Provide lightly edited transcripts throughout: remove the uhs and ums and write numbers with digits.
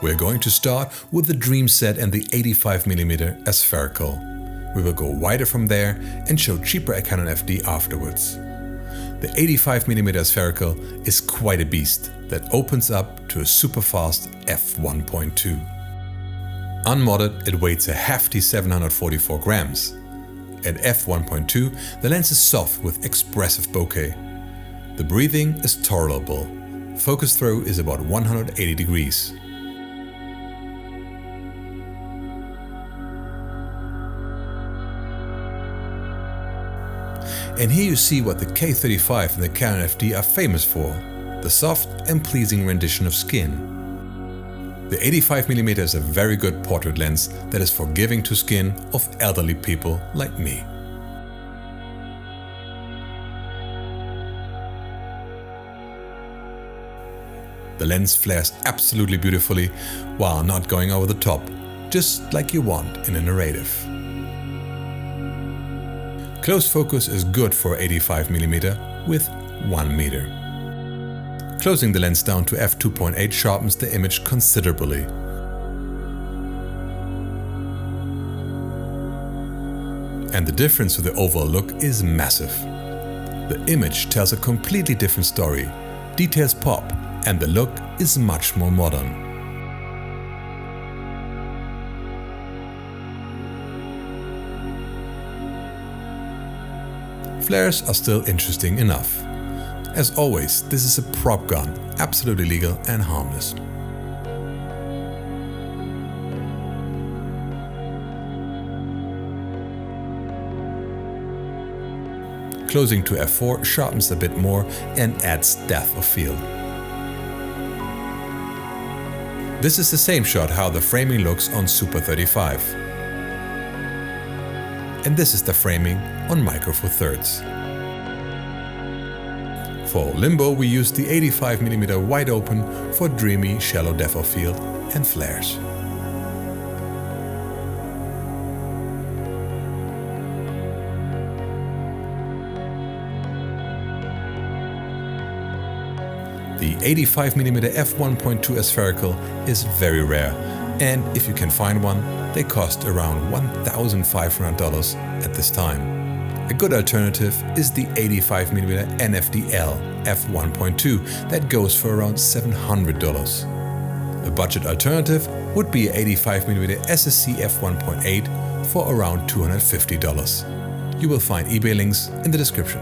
We're going to start with the Dreamset and the 85mm Aspherical. We will go wider from there and show cheaper Canon FD afterwards. The 85mm Aspherical is quite a beast that opens up to a super fast f1.2. Unmodded, it weighs a hefty 744 grams. At f1.2, the lens is soft with expressive bokeh. The breathing is tolerable. Focus throw is about 180 degrees. And here you see what the K35 and the Canon FD are famous for, the soft and pleasing rendition of skin. The 85mm is a very good portrait lens that is forgiving to skin of elderly people like me. The lens flares absolutely beautifully while not going over the top, just like you want in a narrative. Close focus is good for 85mm with 1 meter. Closing the lens down to f2.8 sharpens the image considerably. And the difference with the overall look is massive. The image tells a completely different story, details pop, and the look is much more modern. Flares are still interesting enough. As always, this is a prop gun, absolutely legal and harmless. Closing to f4 sharpens a bit more and adds depth of field. This is the same shot how the framing looks on Super 35. And this is the framing on Micro Four Thirds. For limbo we use the 85mm wide open for dreamy shallow depth of field and flares. The 85mm f1.2 Aspherical is very rare, and if you can find one, they cost around $1,500 at this time. A good alternative is the 85mm NFD-L f1.2 that goes for around $700. A budget alternative would be a 85mm S.S.C f1.8 for around $250. You will find eBay links in the description.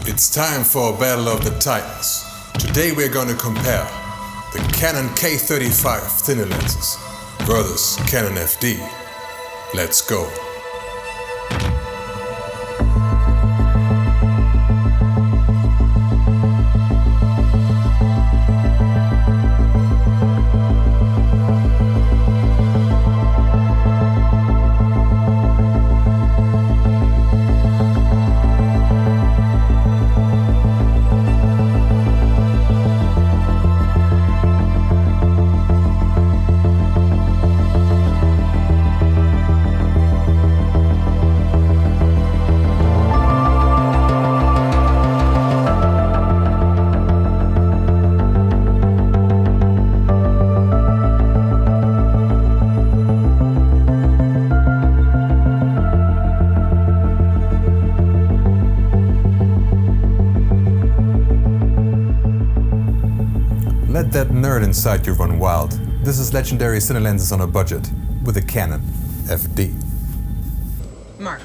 It's time for a battle of the titans. Today we're going to compare the Canon K35 Cine Lenses versus Canon FD. Let's go. Let that nerd inside you run wild. This is legendary Cine Lenses on a budget with a Canon FD. Mark.